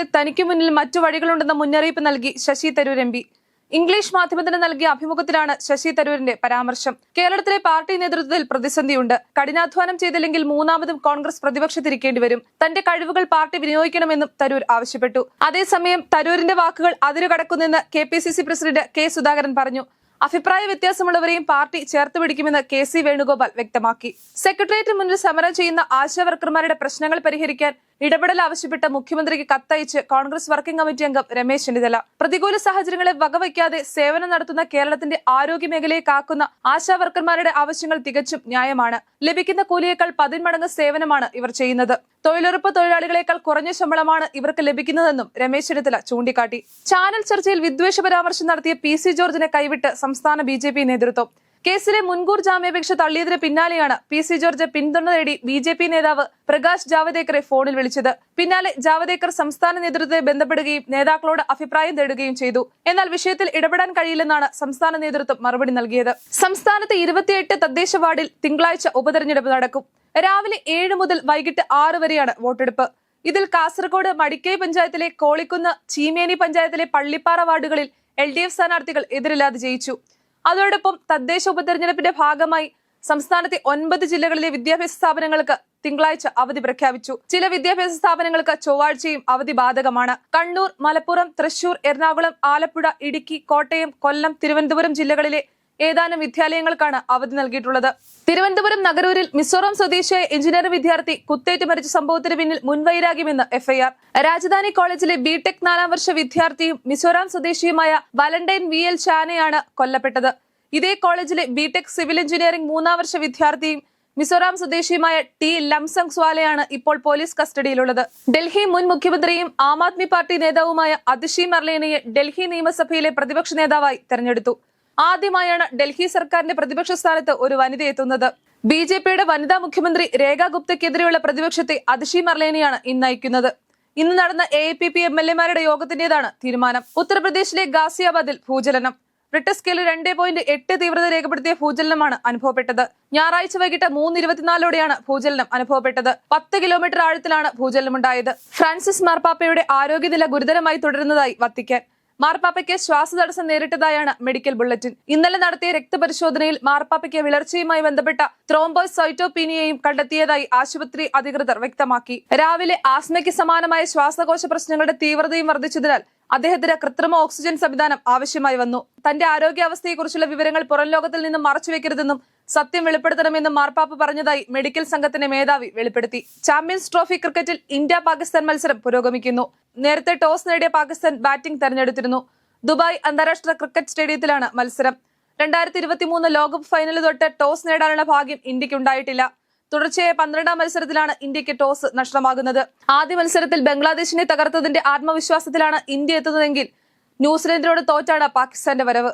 വിഷയത്തിൽ തനിക്ക് മുന്നിൽ മറ്റു വഴികളുണ്ടെന്ന മുന്നറിയിപ്പ് നൽകി Shashi Tharoor M P. English മാധ്യമത്തിന് നൽകിയ അഭിമുഖത്തിലാണ് ശശി തരൂരിന്റെ പരാമർശം. കേരളത്തിലെ പാർട്ടി നേതൃത്വത്തിൽ പ്രതിസന്ധിയുണ്ട്. കഠിനാധ്വാനം ചെയ്തില്ലെങ്കിൽ മൂന്നാമതും കോൺഗ്രസ് പ്രതിപക്ഷത്തിരിക്കേണ്ടി വരും. തന്റെ കഴിവുകൾ പാർട്ടി വിനിയോഗിക്കണമെന്നും തരൂർ ആവശ്യപ്പെട്ടു. അതേസമയം തരൂരിന്റെ വാക്കുകൾ അതിരുകടക്കുന്നെന്ന് KPCC പ്രസിഡന്റ് K സുധാകരൻ പറഞ്ഞു. അഭിപ്രായ വ്യത്യാസമുള്ളവരെയും പാർട്ടി ചേർത്ത് പിടിക്കുമെന്ന് KC വേണുഗോപാൽ വ്യക്തമാക്കി. സെക്രട്ടേറിയറ്റിന് മുന്നിൽ സമരം ചെയ്യുന്ന ആശാവർക്കർമാരുടെ പ്രശ്നങ്ങൾ പരിഹരിക്കാൻ ഇടപെടൽ ആവശ്യപ്പെട്ട് മുഖ്യമന്ത്രിക്ക് കത്തയച്ച് കോൺഗ്രസ് വർക്കിംഗ് കമ്മിറ്റി അംഗം രമേശ് ചെന്നിത്തല. പ്രതികൂല സാഹചര്യങ്ങളെ വകവയ്ക്കാതെ സേവനം നടത്തുന്ന കേരളത്തിന്റെ ആരോഗ്യ മേഖലയെ കാക്കുന്ന ആശാവർക്കർമാരുടെ ആവശ്യങ്ങൾ തികച്ചും ന്യായമാണ്. ലഭിക്കുന്ന കൂലിയേക്കാൾ 10 മടങ്ങ് സേവനമാണ് ഇവർ ചെയ്യുന്നത്. തൊഴിലുറപ്പ് തൊഴിലാളികളെക്കാൾ കുറഞ്ഞ ശമ്പളമാണ് ഇവർക്ക് ലഭിക്കുന്നതെന്നും രമേശ് ചെന്നിത്തല ചൂണ്ടിക്കാട്ടി. ചാനൽ ചർച്ചയിൽ വിദ്വേഷ പരാമർശം നടത്തിയ PC ജോർജിനെ കൈവിട്ട് സംസ്ഥാന BJP നേതൃത്വം. കേസിലെ മുൻകൂർ ജാമ്യാപേക്ഷ തള്ളിയതിന് പിന്നാലെയാണ് PC ജോർജ് പിന്തുണ തേടി BJP നേതാവ് പ്രകാശ് ജാവദേക്കറെ ഫോണിൽ വിളിച്ചത്. പിന്നാലെ ജാവദേക്കർ സംസ്ഥാന നേതൃത്വത്തെ ബന്ധപ്പെടുകയും നേതാക്കളോട് അഭിപ്രായം തേടുകയും ചെയ്തു. എന്നാൽ വിഷയത്തിൽ ഇടപെടാൻ കഴിയില്ലെന്നാണ് സംസ്ഥാന നേതൃത്വം മറുപടി നൽകിയത്. സംസ്ഥാനത്തെ 28 തദ്ദേശ വാർഡിൽ തിങ്കളാഴ്ച ഉപതെരഞ്ഞെടുപ്പ് നടക്കും. രാവിലെ 7 മുതൽ വൈകിട്ട് 6 വരെയാണ് വോട്ടെടുപ്പ്. ഇതിൽ കാസർഗോഡ് മടിക്കൈ പഞ്ചായത്തിലെ കോളിക്കുന്ന്, ചീമേനി പഞ്ചായത്തിലെ പള്ളിപ്പാറ വാർഡുകളിൽ LDF സ്ഥാനാർത്ഥികൾ എതിരില്ലാതെ ജയിച്ചു. അതോടൊപ്പം തദ്ദേശ ഉപതെരഞ്ഞെടുപ്പിന്റെ ഭാഗമായി സംസ്ഥാനത്തെ 9 ജില്ലകളിലെ വിദ്യാഭ്യാസ സ്ഥാപനങ്ങൾക്ക് തിങ്കളാഴ്ച അവധി പ്രഖ്യാപിച്ചു. ചില വിദ്യാഭ്യാസ സ്ഥാപനങ്ങൾക്ക് ചൊവ്വാഴ്ചയും അവധി ബാധകമാണ്. കണ്ണൂർ, മലപ്പുറം, തൃശൂർ, എറണാകുളം, ആലപ്പുഴ, ഇടുക്കി, കോട്ടയം, കൊല്ലം, തിരുവനന്തപുരം ജില്ലകളിലെ ഏതാനും വിദ്യാലയങ്ങൾക്കാണ് അവധി നൽകിയിട്ടുള്ളത്. തിരുവനന്തപുരം നഗരൂരിൽ മിസോറാം സ്വദേശിയായ എഞ്ചിനീയറിംഗ് വിദ്യാർത്ഥി കുത്തേറ്റ് മരിച്ച സംഭവത്തിന് പിന്നിൽ മുൻവൈരാഗ്യമെന്ന് FIR. രാജധാനി കോളേജിലെ BTech 4ാം വർഷ വിദ്യാർത്ഥിയും മിസോറാം സ്വദേശിയുമായ വാലന്റൈൻ VL ചാനയാണ് കൊല്ലപ്പെട്ടത്. ഇതേ കോളേജിലെ BTech സിവിൽ എഞ്ചിനീയറിംഗ് 3ാം വർഷ വിദ്യാർത്ഥിയും മിസോറാം സ്വദേശിയുമായ T ലംസങ് സ്വാലയാണ് ഇപ്പോൾ പോലീസ് കസ്റ്റഡിയിലുള്ളത്. ഡൽഹി മുൻ മുഖ്യമന്ത്രിയും ആം ആദ്മി പാർട്ടി നേതാവുമായ അതിഷി മർലേനയെ ഡൽഹി നിയമസഭയിലെ പ്രതിപക്ഷ നേതാവായി തെരഞ്ഞെടുത്തു. ആദ്യമായാണ് ഡൽഹി സർക്കാരിന്റെ പ്രതിപക്ഷ സ്ഥാനത്ത് ഒരു വനിത എത്തുന്നത്. BJPയുടെ വനിതാ മുഖ്യമന്ത്രി രേഖ ഗുപ്തയ്ക്കെതിരെയുള്ള പ്രതിപക്ഷത്തെ അതിഷി മർലേനയാണ് ഇന്ന് നയിക്കുന്നത്. ഇന്ന് നടന്ന AIPP MLAമാരുടെ യോഗത്തിന്റേതാണ് തീരുമാനം. ഉത്തർപ്രദേശിലെ ഗാസിയാബാദിൽ ഭൂചലനം. റിക്ടർ സ്കെയിലിൽ 2.8 തീവ്രത രേഖപ്പെടുത്തിയ ഭൂചലനമാണ് അനുഭവപ്പെട്ടത്. ഞായറാഴ്ച വൈകിട്ട് 3:24ഓടെയാണ് ഭൂചലനം അനുഭവപ്പെട്ടത്. 10 കിലോമീറ്റർ ആഴത്തിലാണ് ഭൂചലനമുണ്ടായത്. ഫ്രാൻസിസ് മാർപ്പാപ്പയുടെ ആരോഗ്യനില ഗുരുതരമായി തുടരുന്നതായി വത്തിക്കാൻ. മാർപ്പാപ്പയ്ക്ക് ശ്വാസതടസ്സം നേരിട്ടതായാണ് മെഡിക്കൽ ബുള്ളറ്റിൻ. ഇന്നലെ നടത്തിയ രക്തപരിശോധനയിൽ മാർപ്പാപ്പയ്ക്ക് വിളർച്ചയുമായി ബന്ധപ്പെട്ട ത്രോംബോസൈറ്റോപീനിയയും കണ്ടെത്തിയതായി ആശുപത്രി അധികൃതർ വ്യക്തമാക്കി. രാവിലെ ആസ്മയ്ക്ക് സമാനമായ ശ്വാസകോശ പ്രശ്നങ്ങളുടെ തീവ്രതയും വർദ്ധിച്ചതിനാൽ അദ്ദേഹത്തിന് കൃത്രിമ ഓക്സിജൻ സംവിധാനം ആവശ്യമായി വന്നു. തന്റെ ആരോഗ്യാവസ്ഥയെക്കുറിച്ചുള്ള വിവരങ്ങൾ പുറം ലോകത്തിൽ നിന്നും മറച്ചുവെക്കരുതെന്നും സത്യം വെളിപ്പെടുത്തണമെന്നും മാർപ്പാപ്പ പറഞ്ഞതായി മെഡിക്കൽ സംഘത്തിന്റെ മേധാവി വെളിപ്പെടുത്തി. ചാമ്പ്യൻസ് ട്രോഫി ക്രിക്കറ്റിൽ ഇന്ത്യ-പാകിസ്ഥാൻ മത്സരം പുരോഗമിക്കുന്നു. നേരത്തെ ടോസ് നേടിയ പാകിസ്ഥാൻ ബാറ്റിംഗ് തെരഞ്ഞെടുത്തിരുന്നു. ദുബായ് അന്താരാഷ്ട്ര ക്രിക്കറ്റ് സ്റ്റേഡിയത്തിലാണ് മത്സരം. 2023 ലോകകപ്പ് ഫൈനൽ തൊട്ട് ടോസ് നേടാനുള്ള ഭാഗ്യം ഇന്ത്യക്കുണ്ടായിട്ടില്ല. തുടർച്ചയായ 12ാം മത്സരത്തിലാണ് ഇന്ത്യക്ക് ടോസ് നഷ്ടമാകുന്നത്. ആദ്യ മത്സരത്തിൽ ബംഗ്ലാദേശിനെ തകർത്തതിന്റെ ആത്മവിശ്വാസത്തിലാണ് ഇന്ത്യ എത്തുന്നതെങ്കിൽ ന്യൂസിലൻഡിനോട് തോറ്റാണ് പാകിസ്ഥാന്റെ വരവ്.